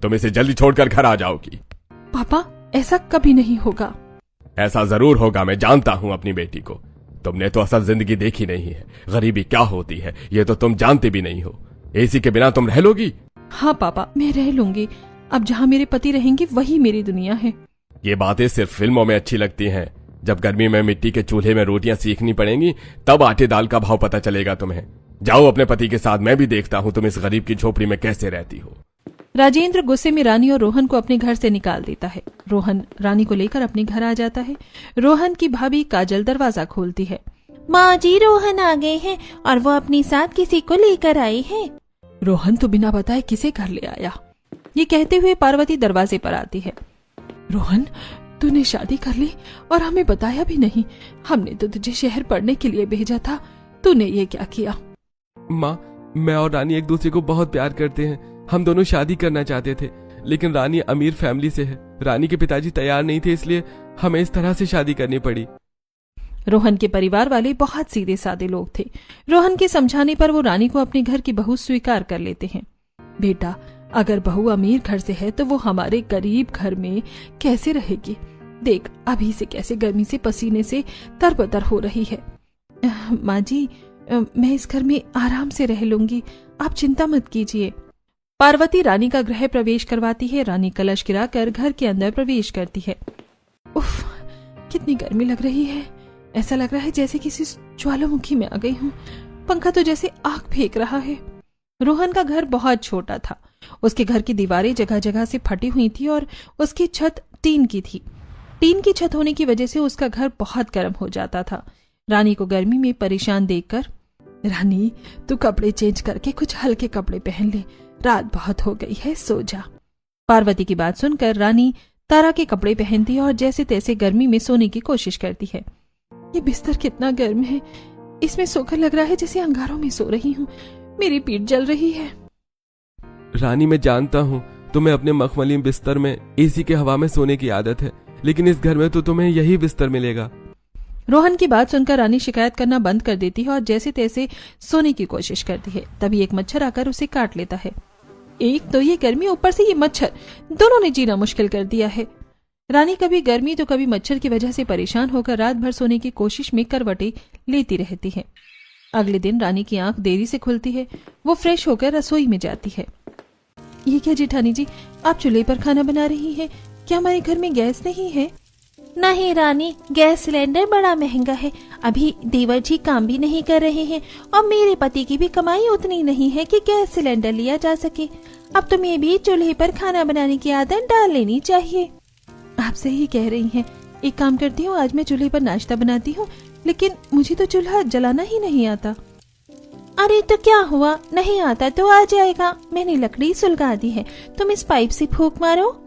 तुम इसे जल्दी छोड़कर घर आ जाओगी। पापा, ऐसा कभी नहीं होगा। ऐसा जरूर होगा, मैं जानता हूँ अपनी बेटी को। तुमने तो असल जिंदगी देखी नहीं है, गरीबी क्या होती है ये तो तुम जानते भी नहीं हो। एसी के बिना तुम रह लोगी? हाँ पापा, मैं रह लूंगी। अब जहाँ मेरे पति रहेंगे वही मेरी दुनिया है। ये बातें सिर्फ फिल्मों में अच्छी लगती हैं। जब गर्मी में मिट्टी के चूल्हे में रोटियां सीखनी पड़ेंगी तब आटे दाल का भाव पता चलेगा तुम्हें। जाओ अपने पति के साथ, मैं भी देखता हूँ तुम इस गरीब की झोपड़ी में कैसे रहती हो। राजेंद्र गुस्से में रानी और रोहन को अपने घर से निकाल देता है। रोहन रानी को लेकर अपने घर आ जाता है। रोहन की भाभी काजल दरवाजा खोलती है। माँ जी, रोहन आ गए हैं और वो अपने साथ किसी को लेकर आए हैं। रोहन तो बिना बताए किसे घर ले आया? ये कहते हुए पार्वती दरवाजे पर आती है। रोहन, तूने शादी कर ली और हमें बताया भी नहीं। हमने तो तुझे शहर पढ़ने के लिए भेजा था, तूने ये क्या किया? माँ, मैं और रानी एक दूसरे को बहुत प्यार करते हैं। हम दोनों शादी करना चाहते थे, लेकिन रानी अमीर फैमिली से है। रानी के पिताजी तैयार नहीं थे, इसलिए हमें इस तरह से शादी करनी पड़ी। रोहन के परिवार वाले बहुत सीधे साधे लोग थे। रोहन के समझाने पर वो रानी को अपने घर की बहू स्वीकार कर लेते हैं। बेटा, अगर बहू अमीर घर से है तो वो हमारे गरीब घर में कैसे रहेगी? देख अभी से कैसे गर्मी से पसीने से तरबतर हो रही है। माँ जी, मैं इस घर में आराम से रह लूंगी, आप चिंता मत कीजिए। पार्वती रानी का गृह प्रवेश करवाती है। रानी कलश गिराकर घर के अंदर प्रवेश करती है। उफ, कितनी गर्मी लग रही है। ऐसा लग रहा है जैसे किसी ज्वालामुखी में आ गई हूँ। पंखा तो जैसे आग फेंक रहा है। रोहन का घर बहुत छोटा था। उसके घर की दीवारें जगह जगह से फटी हुई थी और उसकी छत टीन की थी। टीन की छत होने की वजह से उसका घर बहुत गर्म हो जाता था। रानी को गर्मी में परेशान देखकर, रानी तू कपड़े चेंज करके कुछ हल्के कपड़े पहन ले, रात बहुत हो गई है, सो जा। पार्वती की बात सुनकर रानी तारा के कपड़े पहनती है और जैसे तैसे गर्मी में सोने की कोशिश करती है। ये बिस्तर कितना गर्म है, इसमें सोकर लग रहा है जैसे अंगारों में सो रही हूँ। मेरी पीठ जल रही है। रानी, मैं जानता हूँ तुम्हें अपने मखमली बिस्तर में एसी के हवा में सोने की आदत है, लेकिन इस घर में तो तुम्हें यही बिस्तर मिलेगा। रोहन की बात सुनकर रानी शिकायत करना बंद कर देती है और जैसे तैसे सोने की कोशिश करती है। तभी एक मच्छर आकर उसे काट लेता है। एक तो ये गर्मी, ऊपर से ये मच्छर, दोनों ने जीना मुश्किल कर दिया है। रानी कभी गर्मी तो कभी मच्छर की वजह से परेशान होकर रात भर सोने की कोशिश में करवटें लेती रहती है। अगले दिन रानी की आंख देरी से खुलती है। वो फ्रेश होकर रसोई में जाती है। ये क्या जेठानी जी, आप चूल्हे पर खाना बना रही हैं? क्या हमारे घर में गैस नहीं है? नहीं रानी, गैस सिलेंडर बड़ा महंगा है। अभी देवर जी काम भी नहीं कर रहे हैं और मेरे पति की भी कमाई उतनी नहीं है कि गैस सिलेंडर लिया जा सके। अब तुम्हें भी चूल्हे पर खाना बनाने की आदत डाल लेनी चाहिए। आप सही कह रही हैं। एक काम करती हूँ, आज मैं चूल्हे पर नाश्ता बनाती हूँ, लेकिन मुझे तो चूल्हा जलाना ही नहीं आता। अरे तो क्या हुआ, नहीं आता तो आ जाएगा। मैंने लकड़ी सुलगा दी है, तुम इस पाइप से फूंक मारो।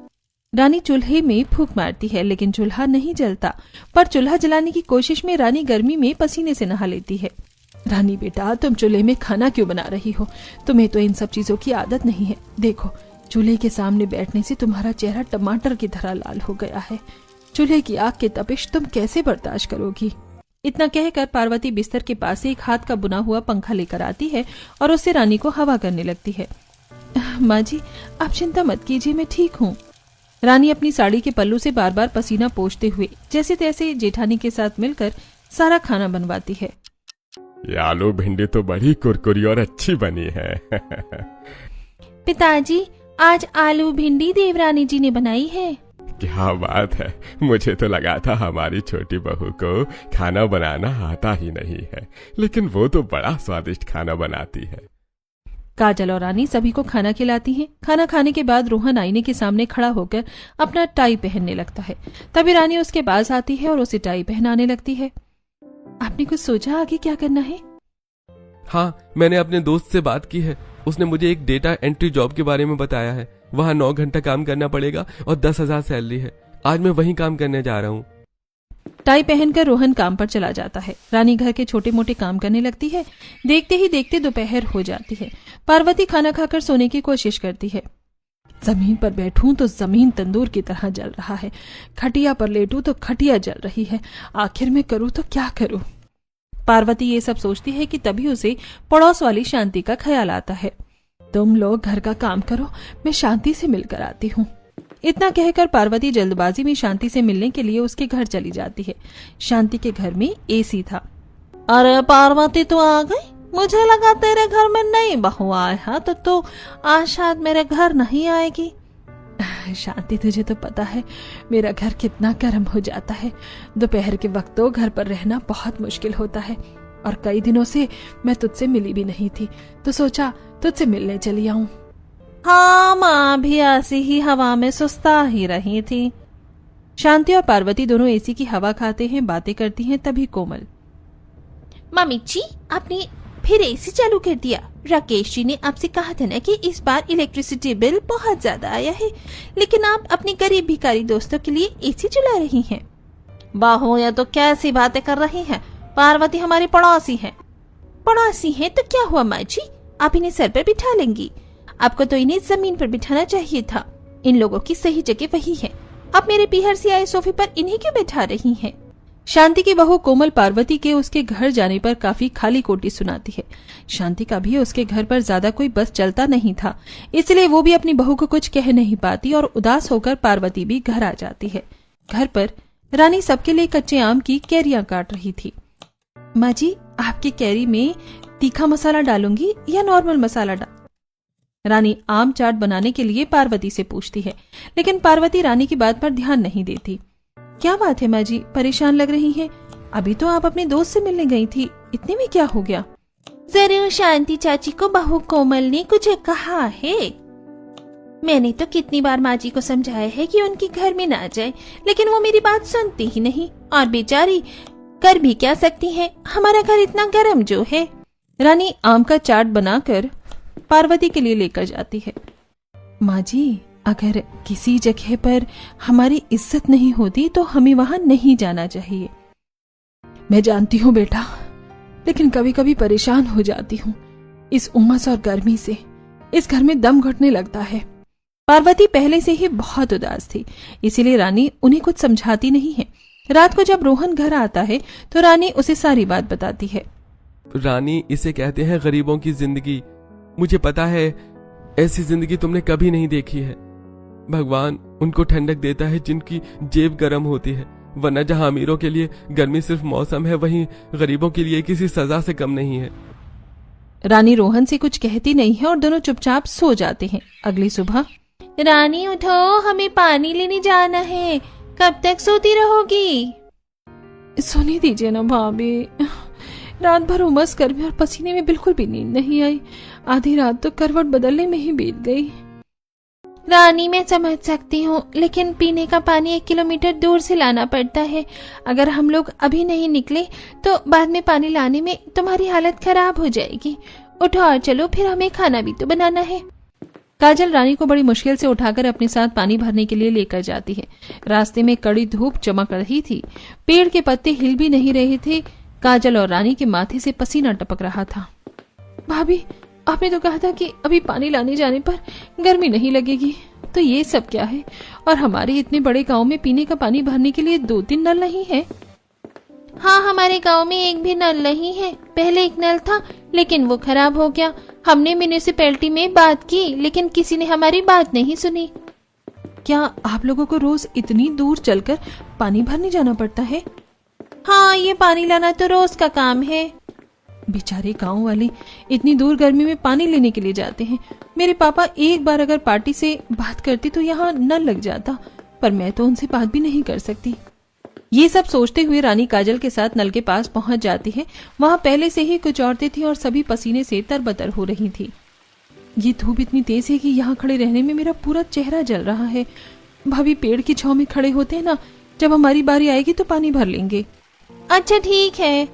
रानी चूल्हे में फूंक मारती है लेकिन चूल्हा नहीं जलता। पर चूल्हा जलाने की कोशिश में रानी गर्मी में पसीने से नहा लेती है। रानी बेटा, तुम चूल्हे में खाना क्यों बना रही हो? तुम्हें तो इन सब चीजों की आदत नहीं है। देखो, चूल्हे के सामने बैठने से तुम्हारा चेहरा टमाटर की तरह लाल हो गया है। चूल्हे की आग की तपिश तुम कैसे बर्दाश्त करोगी? इतना कहकर पार्वती बिस्तर के पास से एक हाथ का बुना हुआ पंखा लेकर आती है और उससे रानी को हवा करने लगती है। माँ जी, आप चिंता मत कीजिए, मैं ठीक हूँ। रानी अपनी साड़ी के पल्लू से बार बार पसीना पोंछते हुए जैसे तैसे जेठानी के साथ मिलकर सारा खाना बनवाती है। ये आलू भिंडी तो बड़ी कुरकुरी और अच्छी बनी है। पिताजी, आज आलू भिंडी देवरानी जी ने बनाई है। क्या बात है, मुझे तो लगा था हमारी छोटी बहू को खाना बनाना आता ही नहीं है, लेकिन वो तो बड़ा स्वादिष्ट खाना बनाती है। काजल और रानी सभी को खाना खिलाती हैं। खाना खाने के बाद रोहन आईने के सामने खड़ा होकर अपना टाई पहनने लगता है। तभी रानी उसके पास आती है और उसे टाई पहनाने लगती है। आपने कुछ सोचा आगे क्या करना है? हाँ, मैंने अपने दोस्त से बात की है। उसने मुझे एक डेटा एंट्री जॉब के बारे में बताया है। वहाँ 9 घंटा काम करना पड़ेगा और 10,000 सैलरी है। आज मैं वहीं काम करने जा रहा हूँ। टाई पहनकर रोहन काम पर चला जाता है। रानी घर के छोटे मोटे काम करने लगती है। देखते ही देखते दोपहर हो जाती है। पार्वती खाना खाकर सोने की कोशिश करती है। जमीन पर बैठूं तो जमीन तंदूर की तरह जल रहा है, खटिया पर लेटूं तो खटिया जल रही है। आखिर मैं करूं तो क्या करूं? पार्वती ये सब सोचती है कि तभी उसे पड़ोस वाली शांति का ख्याल आता है। तुम लोग घर का काम करो, मैं शांति से मिलकर आती हूँ। इतना कहकर पार्वती जल्दबाजी में शांति से मिलने के लिए उसके घर चली जाती है। शांति के घर में एसी था। अरे पार्वती तू आ गई? मुझे लगा तेरे घर में नई बहू आए है तो तू आज शायद मेरे घर नहीं आएगी। शांति, तुझे तो पता है मेरा घर कितना गर्म हो जाता है। दोपहर के वक्त तो घर पर रहना बहुत मुश्किल होता है और कई दिनों से मैं तुझसे मिली भी नहीं थी, तो सोचा तुझसे मिलने चली आऊं। हाँ, माँ भी ऐसी ही हवा में सुस्ता ही रही थी। शांति और पार्वती दोनों एसी की हवा खाते हैं, बातें करती हैं। तभी कोमल, मम्मी जी आपने फिर एसी चालू कर दिया। राकेश जी ने आपसे कहा था ना कि इस बार इलेक्ट्रिसिटी बिल बहुत ज्यादा आया है, लेकिन आप अपने गरीब भिखारी दोस्तों के लिए एसी चला रही हैं। बाहो, या तो कैसी बातें कर रही हैं। पार्वती हमारी पड़ोसी है। पड़ोसी है तो क्या हुआ माँ जी, आप इन्हें सर पर बिठा लेंगी। आपको तो इन्हें जमीन पर बिठाना चाहिए था। इन लोगों की सही जगह वही है। आप मेरे पीहर से आए सोफे पर इन्हें क्यों बैठा रही हैं? शांति की बहू कोमल पार्वती के उसके घर जाने पर काफी खाली कोटी सुनाती है। शांति का भी उसके घर पर ज्यादा कोई बस चलता नहीं था, इसलिए वो भी अपनी बहू को कुछ कह नहीं पाती और उदास होकर पार्वती भी घर आ जाती है। घर पर रानी सबके लिए कच्चे आम की कैरियां काट रही थी। माँ जी, आपकी कैरी में तीखा मसाला डालूंगी या नॉर्मल मसाला रानी आम चाट बनाने के लिए पार्वती से पूछती है, लेकिन पार्वती रानी की बात पर ध्यान नहीं देती। क्या बात है माँ जी, परेशान लग रही हैं? अभी तो आप अपने दोस्त से मिलने गई थी, इतने में क्या हो गया? जरूर शांति चाची को बहू कोमल ने कुछ कहा है। मैंने तो कितनी बार माँ जी को समझाया है कि उनके घर में ना जाए, लेकिन वो मेरी बात सुनती ही नहीं। और बेचारी कर भी क्या सकती है, हमारा घर इतना गर्म जो है। रानी आम का चाट बनाकर पार्वती के लिए लेकर जाती है। माँ जी, अगर किसी जगह पर हमारी इज्जत नहीं होती तो हमें वहां नहीं जाना चाहिए। मैं जानती हूँ बेटा, लेकिन कभी कभी परेशान हो जाती हूँ इस उमस और गर्मी से। इस घर में दम घुटने लगता है। पार्वती पहले से ही बहुत उदास थी, इसीलिए रानी उन्हें कुछ समझाती नहीं है। रात को जब रोहन घर आता है तो रानी उसे सारी बात बताती है। रानी, इसे कहते हैं गरीबों की जिंदगी। मुझे पता है ऐसी जिंदगी तुमने कभी नहीं देखी है। भगवान उनको ठंडक देता है जिनकी जेब गर्म होती है, वरना जहां अमीरों के लिए गर्मी सिर्फ मौसम है, वहीं गरीबों के लिए किसी सजा से कम नहीं है। रानी रोहन से कुछ कहती नहीं है और दोनों चुपचाप सो जाते हैं। अगली सुबह, रानी उठो, हमें पानी लेने जाना है। कब तक सोती रहोगी? सोने दीजिए ना भाभी, रात भर उमस, गर्मी और पसीने में बिल्कुल भी नींद नहीं आई। आधी रात तो करवट बदलने में ही बीत गई। रानी मैं समझ सकती हूँ, लेकिन पीने का पानी 1 किलोमीटर दूर से लाना पड़ता है। अगर हम लोग अभी नहीं निकले तो बाद में पानी लाने में तुम्हारी हालत खराब हो जाएगी। उठो और चलो, फिर हमें खाना भी तो बनाना है। काजल रानी को बड़ी मुश्किल से उठाकर अपने साथ पानी भरने के लिए लेकर जाती है। रास्ते में कड़ी धूप चमक रही थी, पेड़ के पत्ते हिल भी नहीं रहे थे। काजल और रानी के माथे से पसीना टपक रहा था। भाभी, आपने तो कहा था कि अभी पानी लाने जाने पर गर्मी नहीं लगेगी, तो ये सब क्या है? और हमारे इतने बड़े गांव में पीने का पानी भरने के लिए 2-3 नल नहीं है। हाँ, हमारे गांव में एक भी नल नहीं है। पहले एक नल था, लेकिन वो खराब हो गया। हमने म्यूनिसिपैलिटी में बात की, लेकिन किसी ने हमारी बात नहीं सुनी। क्या आप लोगों को रोज इतनी दूर चलकर पानी भरने जाना पड़ता है? हाँ, ये पानी लाना तो रोज का काम है। बेचारे गांव वाले इतनी दूर गर्मी में पानी लेने के लिए जाते हैं। मेरे पापा एक बार अगर पार्टी से बात करते तो यहाँ नल लग जाता, पर मैं तो उनसे बात भी नहीं कर सकती। ये सब सोचते हुए रानी काजल के साथ नल के पास पहुंच जाती है। वहां पहले से ही कुछ औरतें थी और सभी पसीने से तरबतर हो रही थी। ये धूप इतनी तेज है कि यहाँ खड़े रहने में मेरा पूरा चेहरा जल रहा है। भाभी, पेड़ की छांव में खड़े होते हैं ना, जब हमारी बारी आएगी तो पानी भर लेंगे। अच्छा ठीक है।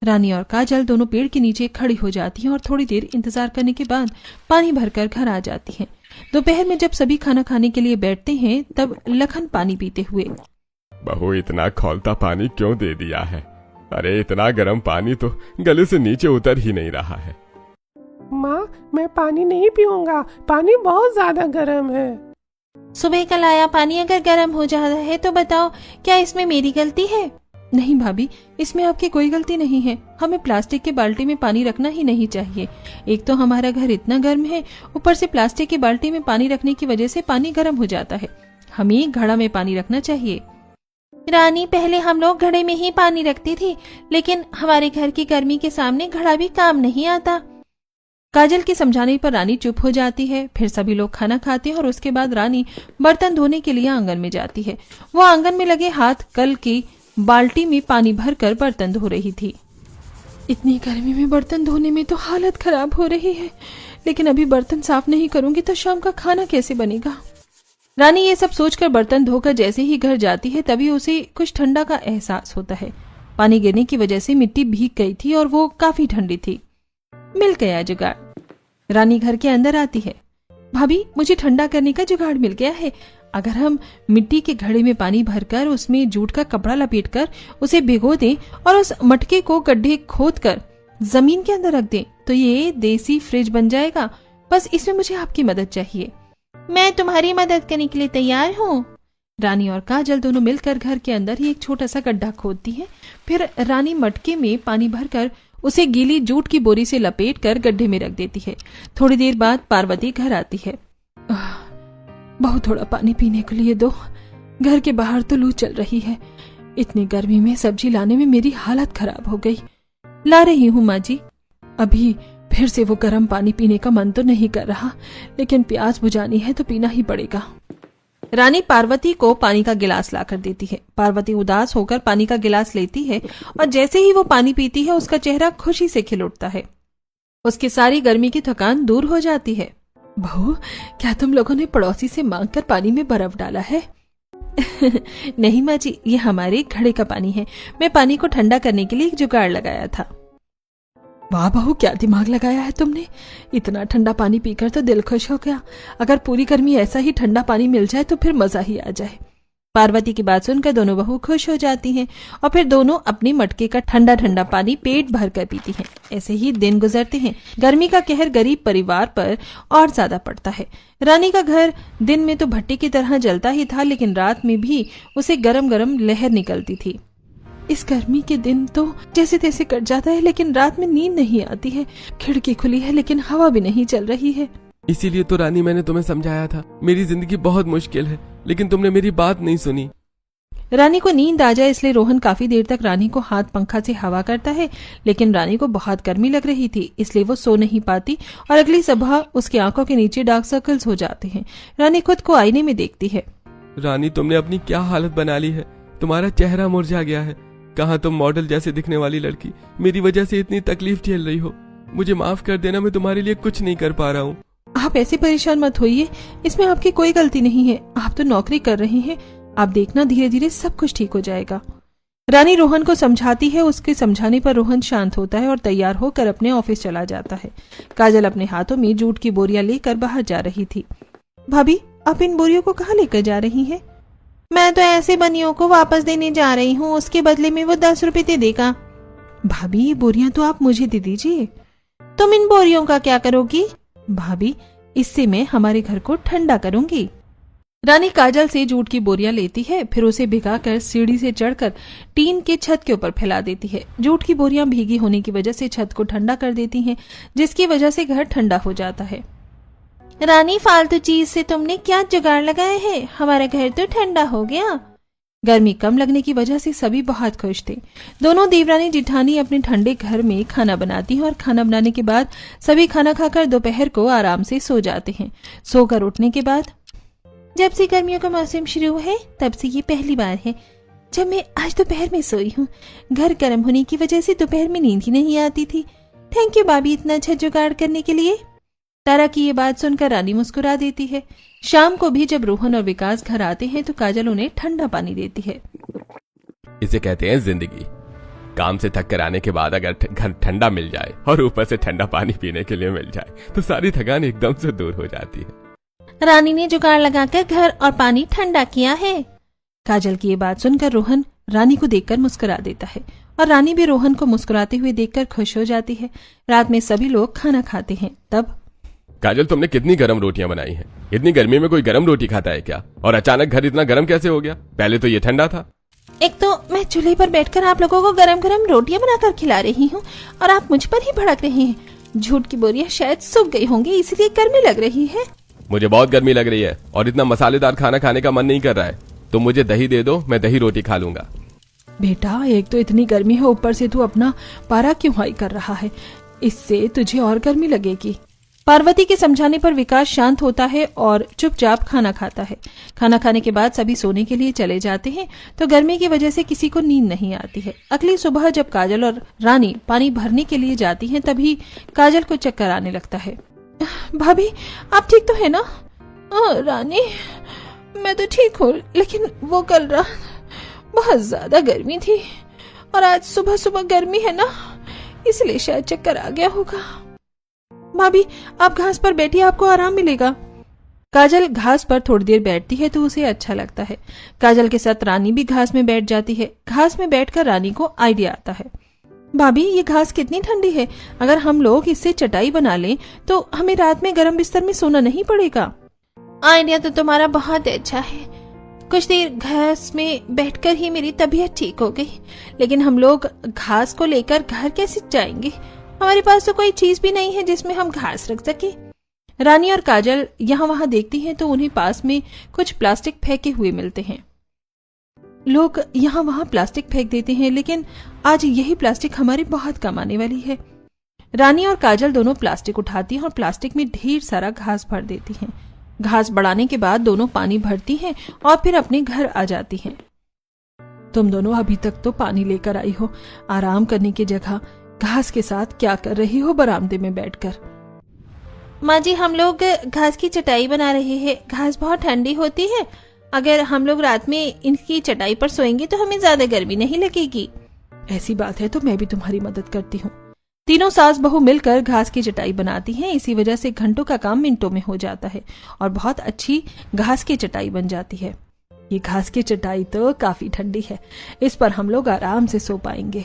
रानी और काजल दोनों पेड़ के नीचे खड़ी हो जाती हैं और थोड़ी देर इंतजार करने के बाद पानी भरकर घर आ जाती हैं। दोपहर में जब सभी खाना खाने के लिए बैठते हैं तब लखन पानी पीते हुए, बहू, इतना खौलता पानी क्यों दे दिया है? अरे इतना गर्म पानी तो गले से नीचे उतर ही नहीं रहा है। माँ, मैं पानी नहीं पीऊंगा, पानी बहुत ज्यादा गर्म है। सुबह का लाया पानी अगर गर्म हो जाता है तो बताओ, क्या इसमें मेरी गलती है? नहीं भाभी, इसमें आपकी कोई गलती नहीं है। हमें प्लास्टिक के बाल्टी में पानी रखना ही नहीं चाहिए। एक तो हमारा घर इतना गर्म है, ऊपर से प्लास्टिक की बाल्टी में पानी रखने की वजह से पानी गर्म हो जाता है। हमें घड़ा में पानी रखना चाहिए। रानी, पहले हम लोग घड़े में ही पानी रखती थी, लेकिन हमारे घर की गर्मी के सामने घड़ा भी काम नहीं आता। काजल के समझाने पर रानी चुप हो जाती है। फिर सभी लोग खाना खाते हैं और उसके बाद रानी बर्तन धोने के लिए आंगन में जाती है। वो आंगन में लगे हाथ कल की बाल्टी में पानी भरकर बर्तन धो रही थी। इतनी गर्मी में बर्तन धोने में तो हालत खराब हो रही है, लेकिन अभी बर्तन साफ नहीं करूंगी तो शाम का खाना कैसे बनेगा। रानी ये सब सोचकर बर्तन धोकर जैसे ही घर जाती है तभी उसे कुछ ठंडा का एहसास होता है। पानी गिरने की वजह से मिट्टी भीग गई थी और वो काफी ठंडी थी। मिल गया जुगाड़। रानी घर के अंदर आती है। भाभी, मुझे ठंडा करने का जुगाड़ मिल गया है। अगर हम मिट्टी के घड़े में पानी भरकर उसमें जूट का कपड़ा लपेटकर उसे भिगो दें और उस मटके को गड्ढे खोदकर जमीन के अंदर रख दें तो ये देसी फ्रिज बन जाएगा। बस इसमें मुझे आपकी मदद चाहिए। मैं तुम्हारी मदद करने के लिए तैयार हूँ। रानी और काजल दोनों मिलकर घर के अंदर ही एक छोटा सा गड्ढा खोदती है। फिर रानी मटके में पानी भरकर उसे गीली जूट की बोरी से लपेटकर गड्ढे में रख देती है। थोड़ी देर बाद पार्वती घर आती है। बहुत थोड़ा पानी पीने के लिए दो। घर के बाहर तो लू चल रही है। इतनी गर्मी में सब्जी लाने में मेरी हालत खराब हो गई। ला रही हूँ माँ जी। अभी फिर से वो गर्म पानी पीने का मन तो नहीं कर रहा, लेकिन प्यास बुझानी है तो पीना ही पड़ेगा। रानी पार्वती को पानी का गिलास लाकर देती है। पार्वती उदास होकर पानी का गिलास लेती है और जैसे ही वो पानी पीती है उसका चेहरा खुशी से खिल उठता है। उसकी सारी गर्मी की थकान दूर हो जाती है। बहू, क्या तुम लोगों ने पड़ोसी से मांगकर पानी में बर्फ डाला है? नहीं माँ जी, ये हमारे घड़े का पानी है। मैं पानी को ठंडा करने के लिए एक जुगाड़ लगाया था। वाह बहू, क्या दिमाग लगाया है तुमने। इतना ठंडा पानी पीकर तो दिल खुश हो गया। अगर पूरी गर्मी ऐसा ही ठंडा पानी मिल जाए तो फिर मजा ही आ जाए। पार्वती की बात सुनकर दोनों बहू खुश हो जाती हैं और फिर दोनों अपने मटके का ठंडा ठंडा पानी पेट भर कर पीती हैं। ऐसे ही दिन गुजरते हैं। गर्मी का कहर गरीब परिवार पर और ज्यादा पड़ता है। रानी का घर दिन में तो भट्टी की तरह जलता ही था, लेकिन रात में भी उसे गरम गरम लहर निकलती थी। इस गर्मी के दिन तो जैसे तैसे कट जाता है, लेकिन रात में नींद नहीं आती है। खिड़की खुली है लेकिन हवा भी नहीं चल रही है। इसीलिए तो रानी मैंने तुम्हें समझाया था, मेरी जिंदगी बहुत मुश्किल है, लेकिन तुमने मेरी बात नहीं सुनी। रानी को नींद आ जाए इसलिए रोहन काफी देर तक रानी को हाथ पंखा से हवा करता है, लेकिन रानी को बहुत गर्मी लग रही थी इसलिए वो सो नहीं पाती और अगली सुबह उसकी आंखों के नीचे डार्क सर्कल्स हो जाते हैं। रानी खुद को आईने में देखती है। रानी, तुमने अपनी क्या हालत बना ली है। तुम्हारा चेहरा मुरझा गया है। कहाँ तुम मॉडल जैसे दिखने वाली लड़की मेरी वजह से इतनी तकलीफ झेल रही हो। मुझे माफ कर देना, मैं तुम्हारे लिए कुछ नहीं कर पा रहा हूँ। आप ऐसे परेशान मत होइए, इसमें आपकी कोई गलती नहीं है। आप तो नौकरी कर रही हैं, आप देखना धीरे धीरे सब कुछ ठीक हो जाएगा। रानी रोहन को समझाती है। उसके समझाने पर रोहन शांत होता है और तैयार होकर अपने ऑफिस चला जाता है। काजल अपने हाथों में जूट की बोरियां लेकर बाहर जा रही थी। भाभी, आप इन बोरियों को कहाँ लेकर जा रही हैं? मैं तो ऐसे बनियों को वापस देने जा रही हूँ, उसके बदले में वो 10 रुपए दे देगा। भाभी, ये बोरियां तो आप मुझे दे दीजिए। तुम इन बोरियों का क्या करोगी? भाभी, इससे मैं हमारे घर को ठंडा करूंगी। रानी काजल से जूट की बोरियां लेती है, फिर उसे भिगाकर सीढ़ी से चढ़कर टीन के छत के ऊपर फैला देती है। जूट की बोरियां भीगी होने की वजह से छत को ठंडा कर देती हैं, जिसकी वजह से घर ठंडा हो जाता है। रानी, फालतू चीज से तुमने क्या जुगाड़ लगाए हैं? हमारा घर तो ठंडा हो गया। गर्मी कम लगने की वजह से सभी बहुत खुश थे। दोनों देवरानी जिठानी अपने ठंडे घर में खाना बनाती हैं और खाना बनाने के बाद सभी खाना खाकर दोपहर को आराम से सो जाते हैं। सोकर उठने के बाद, जब से गर्मियों का मौसम शुरू हुआ है तब से ये पहली बार है जब मैं आज दोपहर में सोई हूँ। घर गर्म होने की वजह से दोपहर में नींद ही नहीं आती थी। थैंक यू भाभी, इतना अच्छा जुगाड़ करने के लिए। तारा की ये बात सुनकर रानी मुस्कुरा देती है। शाम को भी जब रोहन और विकास घर आते हैं तो काजल उन्हें ठंडा पानी देती है। इसे कहते हैं जिंदगी। काम से थक कर आने के बाद अगर घर ठंडा मिल जाए और ऊपर से ठंडा पानी पीने के लिए मिल जाए तो सारी थकान एकदम से दूर हो जाती है। रानी ने जुगाड़ लगाकर घर और पानी ठंडा किया है। काजल की ये बात सुनकर रोहन रानी को देखकर मुस्कुरा देता है और रानी भी रोहन को मुस्कुराते हुए देखकर खुश हो जाती है। रात में सभी लोग खाना खाते हैं। तब, काजल, तुमने कितनी गरम रोटियां बनाई हैं? इतनी गर्मी में कोई गरम रोटी खाता है क्या? और अचानक घर इतना गरम कैसे हो गया? पहले तो ये ठंडा था। एक तो मैं चूल्हे पर बैठकर आप लोगों को गरम गरम रोटियां बनाकर खिला रही हूँ और आप मुझ पर ही भड़क रहे हैं। झूठ की बोरियां शायद सूख गई होंगी, इसलिए गर्मी लग रही है। मुझे बहुत गर्मी लग रही है और इतना मसालेदार खाना खाने का मन नहीं कर रहा है। तुम मुझे दही दे दो, मैं दही रोटी खा लूंगा। बेटा, एक तो इतनी गर्मी है, ऊपर से तू अपना पारा क्यों हाई कर रहा है? इससे तुझे और गर्मी लगेगी। पार्वती के समझाने पर विकास शांत होता है और चुपचाप खाना खाता है। खाना खाने के बाद सभी सोने के लिए चले जाते हैं तो गर्मी की वजह से किसी को नींद नहीं आती है। अगली सुबह जब काजल और रानी पानी भरने के लिए जाती हैं, तभी काजल को चक्कर आने लगता है। भाभी, आप ठीक तो है ना? रानी, मैं तो ठीक हूँ, लेकिन वो कल रात बहुत ज्यादा गर्मी थी और आज सुबह सुबह गर्मी है ना, इसलिए शायद चक्कर आ गया होगा। भाभी, आप घास पर बैठिए, आपको आराम मिलेगा। काजल घास पर थोड़ी देर बैठती है तो उसे अच्छा लगता है। काजल के साथ रानी भी घास में बैठ जाती है। घास में बैठकर रानी को आइडिया आता है। भाभी, ये घास कितनी ठंडी है, अगर हम लोग इससे चटाई बना लें तो हमें रात में गर्म बिस्तर में सोना नहीं पड़ेगा। आइडिया तो तुम्हारा बहुत अच्छा है। कुछ देर घास में बैठकर ही मेरी तबीयत ठीक हो गई, लेकिन हम लोग घास को लेकर घर कैसे जाएंगे? हमारे पास तो कोई चीज भी नहीं है जिसमें हम घास रख सके। रानी और काजल यहाँ वहां देखती हैं तो उन्हें पास में कुछ प्लास्टिक फेंके हुए मिलते हैं। लोग यहाँ वहां प्लास्टिक फेंक देते हैं, लेकिन आज यही प्लास्टिक हमारे बहुत काम आने वाली है। रानी और काजल दोनों प्लास्टिक उठाती हैं और प्लास्टिक में ढेर सारा घास भर देती हैं। घास बढ़ाने के बाद दोनों पानी भरती हैं और फिर अपने घर आ जाती हैं। तुम दोनों अभी तक तो पानी लेकर आई हो, आराम करने की जगह घास के साथ क्या कर रही हो बरामदे में बैठकर? माँ जी, हम लोग घास की चटाई बना रहे हैं। घास बहुत ठंडी होती है, अगर हम लोग रात में इनकी चटाई पर सोएंगे तो हमें ज्यादा गर्मी नहीं लगेगी। ऐसी बात है तो मैं भी तुम्हारी मदद करती हूँ। तीनों सास बहू मिलकर घास की चटाई बनाती हैं। इसी वजह से घंटों का काम मिनटों में हो जाता है और बहुत अच्छी घास की चटाई बन जाती है। ये घास की चटाई तो काफी ठंडी है, इस पर हम लोग आराम से सो पाएंगे।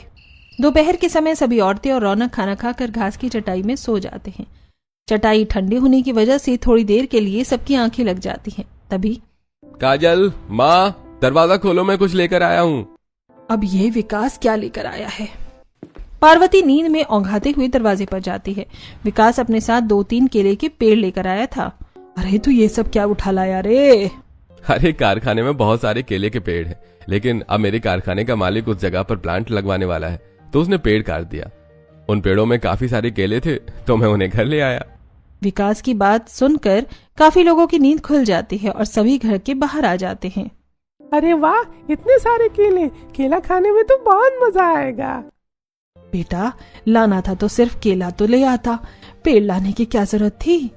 दोपहर के समय सभी औरतें और रौनक खाना खाकर घास की चटाई में सो जाते हैं। चटाई ठंडी होने की वजह से थोड़ी देर के लिए सबकी आंखें लग जाती हैं। तभी काजल, माँ, दरवाजा खोलो, मैं कुछ लेकर आया हूँ। अब ये विकास क्या लेकर आया है? पार्वती नींद में औंघाते हुए दरवाजे पर जाती है। विकास अपने साथ 2-3 केले के पेड़ लेकर आया था। अरे तू ये सब क्या उठा लाया रे? अरे कारखाने में बहुत सारे केले के पेड़ हैं, लेकिन अब मेरे कारखाने का मालिक उस जगह पर प्लांट लगवाने वाला है, तो उसने पेड़ काट दिया। उन पेड़ों में काफी सारे केले थे तो मैं उन्हें घर ले आया। विकास की बात सुनकर काफी लोगों की नींद खुल जाती है और सभी घर के बाहर आ जाते हैं। अरे वाह, इतने सारे केले, केला खाने में तो बहुत मजा आएगा। बेटा, लाना था तो सिर्फ केला तो ले आता, पेड़ लाने की क्या जरूरत थी?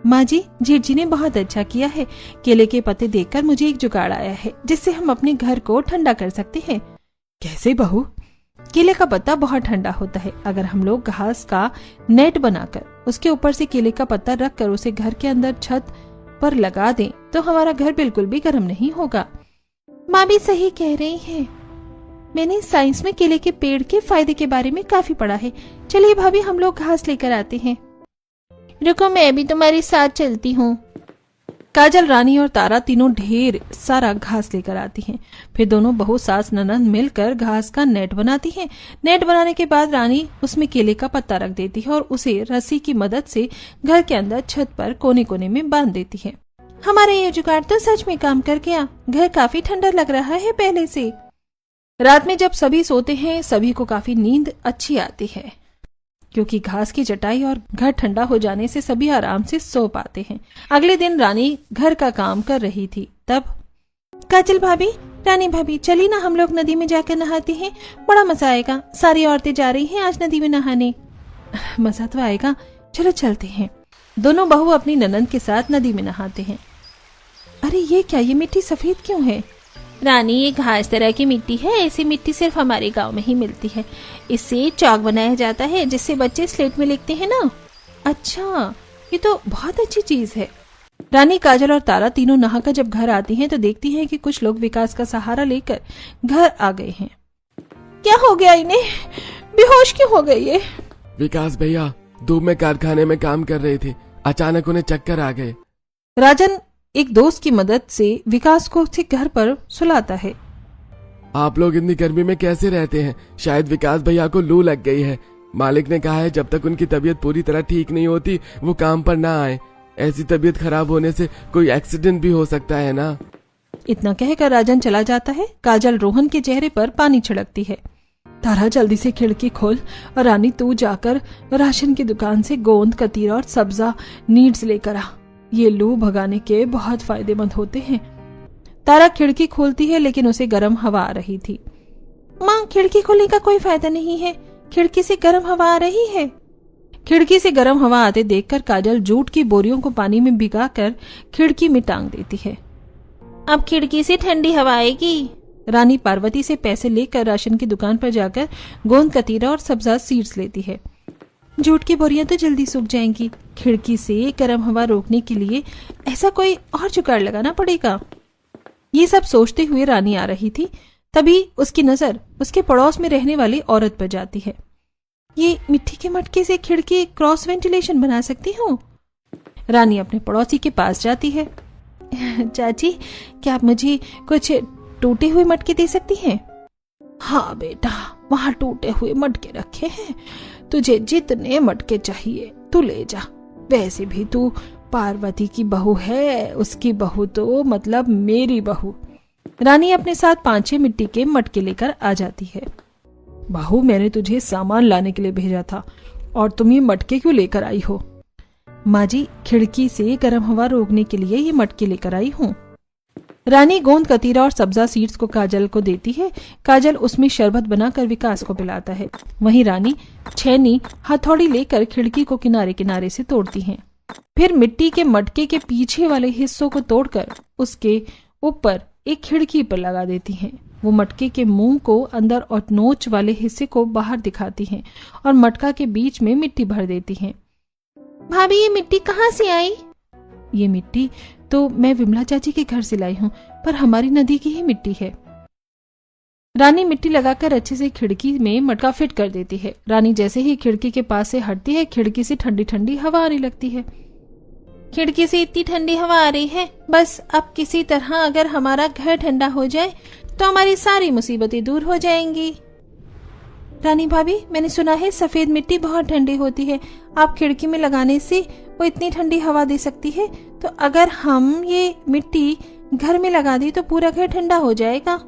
माँ जी, जेठ जी ने बहुत अच्छा किया है। केले के पत्ते देखकर मुझे एक जुगाड़ आया है जिससे हम अपने घर को ठंडा कर सकते हैं। कैसे बहू? केले का पत्ता बहुत ठंडा होता है। अगर हम लोग घास का नेट बनाकर उसके ऊपर से केले का पत्ता रखकर उसे घर के अंदर छत पर लगा दें तो हमारा घर बिल्कुल भी गर्म नहीं होगा। माँ भी सही कह रही है। मैंने साइंस में केले के पेड़ के फायदे के बारे में काफी पढ़ा है। चलिए भाभी, हम लोग घास लेकर आते हैं। रुको, मैं भी तुम्हारे साथ चलती हूँ। काजल, रानी और तारा तीनों ढेर सारा घास लेकर आती हैं। फिर दोनों बहू सास ननद मिलकर घास का नेट बनाती हैं। नेट बनाने के बाद रानी उसमें केले का पत्ता रख देती है और उसे रस्सी की मदद से घर के अंदर छत पर कोने कोने में बांध देती है। हमारा ये जुगाड़ तो सच में काम कर गया। घर काफी ठंडा लग रहा है पहले से। रात में जब सभी सोते हैं सभी को काफी नींद अच्छी आती है, क्योंकि घास की चटाई और घर ठंडा हो जाने से सभी आराम से सो पाते हैं। अगले दिन रानी घर का काम कर रही थी। तब काजल भाभी, रानी भाभी, चली ना हम लोग नदी में जाकर नहाते हैं, बड़ा मजा आएगा। सारी औरतें जा रही हैं आज नदी में नहाने। मजा तो आएगा, चलो चलते हैं। दोनों बहू अपनी ननद के साथ नदी में नहाते हैं। अरे ये क्या, ये मिट्टी सफेद क्यों है? रानी, ये घास तरह की मिट्टी है। ऐसी मिट्टी सिर्फ हमारे गांव में ही मिलती है। इससे चौक बनाया जाता है जिससे बच्चे स्लेट में लिखते हैं ना। अच्छा, ये तो बहुत अच्छी चीज है। रानी, काजल और तारा तीनों नहाकर जब घर आती हैं तो देखती हैं कि कुछ लोग विकास का सहारा लेकर घर आ गए हैं। क्या हो गया इन्हें? बेहोश क्यों हो गए ये? विकास भैया धूप में कारखाने में काम कर रहे थे, अचानक उन्हें चक्कर आ गए। राजन एक दोस्त की मदद से विकास को उसके घर पर सुलाता है। आप लोग इतनी गर्मी में कैसे रहते हैं? शायद विकास भैया को लू लग गई है। मालिक ने कहा है जब तक उनकी तबीयत पूरी तरह ठीक नहीं होती वो काम पर ना आए। ऐसी तबीयत खराब होने से कोई एक्सीडेंट भी हो सकता है ना। इतना कहकर राजन चला जाता है। काजल रोहन के चेहरे पर पानी छिड़कती है। तारा जल्दी से खिड़की खोल और रानी तू जाकर राशन की दुकान से गोंद, कतीरा और सब्जा नीड्स लेकर आ। ये लू भगाने के बहुत फायदेमंद होते हैं। तारा खिड़की खोलती है लेकिन उसे गर्म हवा आ रही थी। माँ, खिड़की खोलने का कोई फायदा नहीं है, खिड़की से गर्म हवा आ रही है। खिड़की से गर्म हवा आते देखकर काजल जूट की बोरियों को पानी में भिगाकर खिड़की में टांग देती है। अब खिड़की से ठंडी हवा आएगी। रानी पार्वती से पैसे लेकर राशन की दुकान पर जाकर गोंद, कतीरा और सब्जा सीड्स लेती है। जूट की बोरियां तो जल्दी सूख जाएंगी। खिड़की से गर्म हवा रोकने के लिए ऐसा कोई और जुगाड़ लगाना पड़ेगा। ये सब सोचते हुए रानी आ रही थी, तभी उसकी नजर उसके पड़ोस में रहने वाली औरत पर जाती है। ये मिट्टी के मटके से खिड़की क्रॉस वेंटिलेशन बना सकती हूँ। रानी अपने पड़ोसी के पास जाती है। चाची, क्या आप मुझे कुछ टूटे हुए मटके दे सकती हैं? हाँ बेटा, वहाँ टूटे हुए मटके रखे हैं, तुझे जितने मटके चाहिए तू ले जा। वैसे भी तू पार्वती की बहू है, उसकी बहू तो मतलब मेरी बहू। रानी अपने साथ 5-6 मिट्टी के मटके लेकर आ जाती है। बहू, मैंने तुझे सामान लाने के लिए भेजा था और तुम ये मटके क्यों लेकर आई हो? माँ जी, खिड़की से गर्म हवा रोकने के लिए ये मटके लेकर आई हूँ। रानी गोंद, कतीरा और सब्जा सीड्स को काजल को देती है। काजल उसमें शरबत बनाकर विकास को पिलाता है। वहीं रानी छेनी, हथौड़ी लेकर खिड़की को किनारे किनारे से तोड़ती हैं। फिर मिट्टी के मटके के पीछे वाले हिस्सों को तोड़कर उसके ऊपर एक खिड़की पर लगा देती हैं। वो मटके के मुंह को अंदर और नोच वाले हिस्से को बाहर दिखाती हैं और मटका के बीच में मिट्टी भर देती हैं। भाभी, ये मिट्टी कहाँ से आई? ये मिट्टी तो मैं विमला चाची के घर से लाई हूँ, पर हमारी नदी की ही मिट्टी है। रानी मिट्टी लगाकर अच्छे से खिड़की में मटका फिट कर देती है। रानी जैसे ही खिड़की के पास से हटती है, खिड़की से ठंडी ठंडी हवा आने लगती है। खिड़की से इतनी ठंडी हवा आ रही है, बस अब किसी तरह अगर हमारा घर ठंडा हो जाए तो हमारी सारी मुसीबतें दूर हो जाएंगी। रानी भाभी, मैंने सुना है सफेद मिट्टी बहुत ठंडी होती है। आप खिड़की में लगाने से वो इतनी ठंडी हवा दे सकती है, तो अगर हम ये मिट्टी घर में लगा दी तो पूरा घर ठंडा हो जाएगा।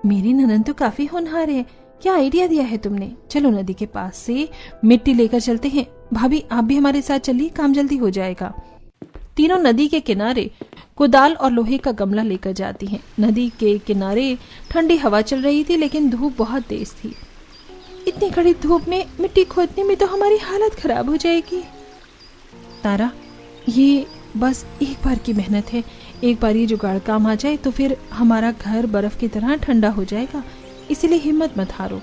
मेरी ननद तो काफी होनहार है, क्या आइडिया दिया है तुमने। चलो नदी के पास से मिट्टी लेकर चलते हैं। भाभी, आप भी हमारे साथ चलिए, काम जल्दी हो जाएगा। तीनों नदी के किनारे कुदाल और लोहे का गमला लेकर जाती हैं। नदी के किनारे ठंडी हवा चल रही थी, लेकिन धूप बहुत तेज थी। इतनी कड़ी धूप में मिट्टी खोदने में तो हमारी हालत खराब हो जाएगी। तारा, ये बस एक बार की मेहनत है। एक बार ये जुगाड़ काम आ जाए तो फिर हमारा घर बर्फ की तरह ठंडा हो जाएगा, इसलिए हिम्मत मत हारो।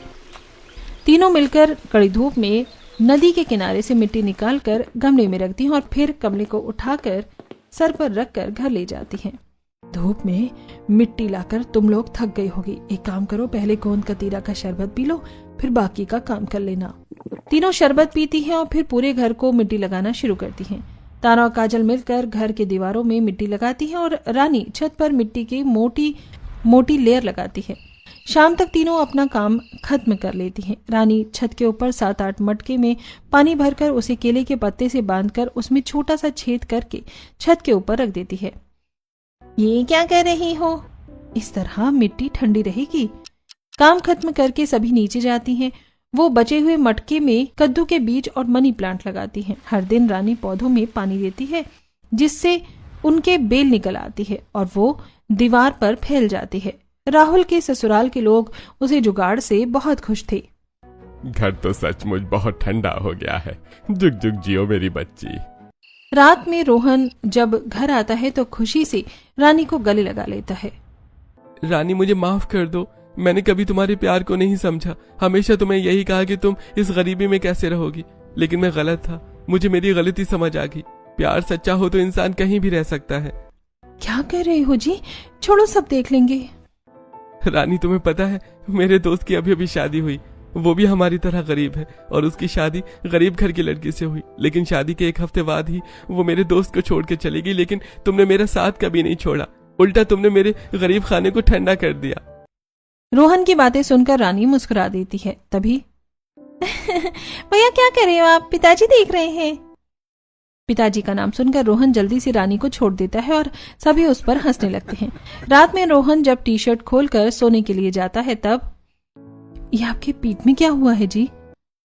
तीनों मिलकर कड़ी धूप में नदी के किनारे से मिट्टी निकालकर गमले में रखती हैं और फिर गमले को उठाकर सर पर रखकर घर ले जाती हैं। धूप में मिट्टी लाकर तुम लोग थक गई होगी। एक काम करो, पहले गोंद कतीरा का शरबत पी लो, फिर बाकी का काम कर लेना। तीनों शरबत पीती हैं और फिर पूरे घर को मिट्टी लगाना शुरू करती हैं। तारा और काजल मिलकर घर के दीवारों में मिट्टी लगाती हैं और रानी छत पर मिट्टी की मोटी मोटी लेयर लगाती है। शाम तक तीनों अपना काम खत्म कर लेती हैं। रानी छत के ऊपर 7-8 मटके में पानी भरकर उसे केले के पत्ते से बांधकर उसमें छोटा सा छेद करके छत के ऊपर रख देती है। ये क्या कर रही हो? इस तरह मिट्टी ठंडी रहेगी। काम खत्म करके सभी नीचे जाती हैं। वो बचे हुए मटके में कद्दू के बीज और मनी प्लांट लगाती हैं। हर दिन रानी पौधों में पानी देती है, जिससे उनके बेल निकल आती है और वो दीवार पर फैल जाती है। राहुल के ससुराल के लोग उसे जुगाड़ से बहुत खुश थे। घर तो सचमुच बहुत ठंडा हो गया है। जुग जुग जियो मेरी बच्ची। रात में रोहन जब घर आता है तो खुशी से रानी को गले लगा लेता है। रानी, मुझे माफ कर दो, मैंने कभी तुम्हारे प्यार को नहीं समझा। हमेशा तुम्हें यही कहा कि तुम इस गरीबी में कैसे रहोगी, लेकिन मैं गलत था। मुझे मेरी गलती समझ आ गई। प्यार सच्चा हो तो इंसान कहीं भी रह सकता है। क्या कह रहे हो जी? छोड़ो, सब देख लेंगे। रानी, तुम्हें पता है मेरे दोस्त की अभी अभी शादी हुई। वो भी हमारी तरह गरीब है और उसकी शादी गरीब घर की लड़की से हुई। लेकिन शादी के 1 हफ्ते बाद ही वो मेरे दोस्त को छोड़ के चली गई। लेकिन तुमने मेरा साथ कभी नहीं छोड़ा, उल्टा तुमने मेरे गरीब खाने को ठंडा कर दिया। रोहन की बातें सुनकर रानी मुस्कुरा देती है। तभी भैया क्या कर रहे हो आप? पिताजी देख रहे हैं। पिताजी का नाम सुनकर रोहन जल्दी से रानी को छोड़ देता है और सभी उस पर हंसने लगते हैं। रात में रोहन जब टी शर्ट खोलकर सोने के लिए जाता है तब, ये आपकी पीठ में क्या हुआ है जी?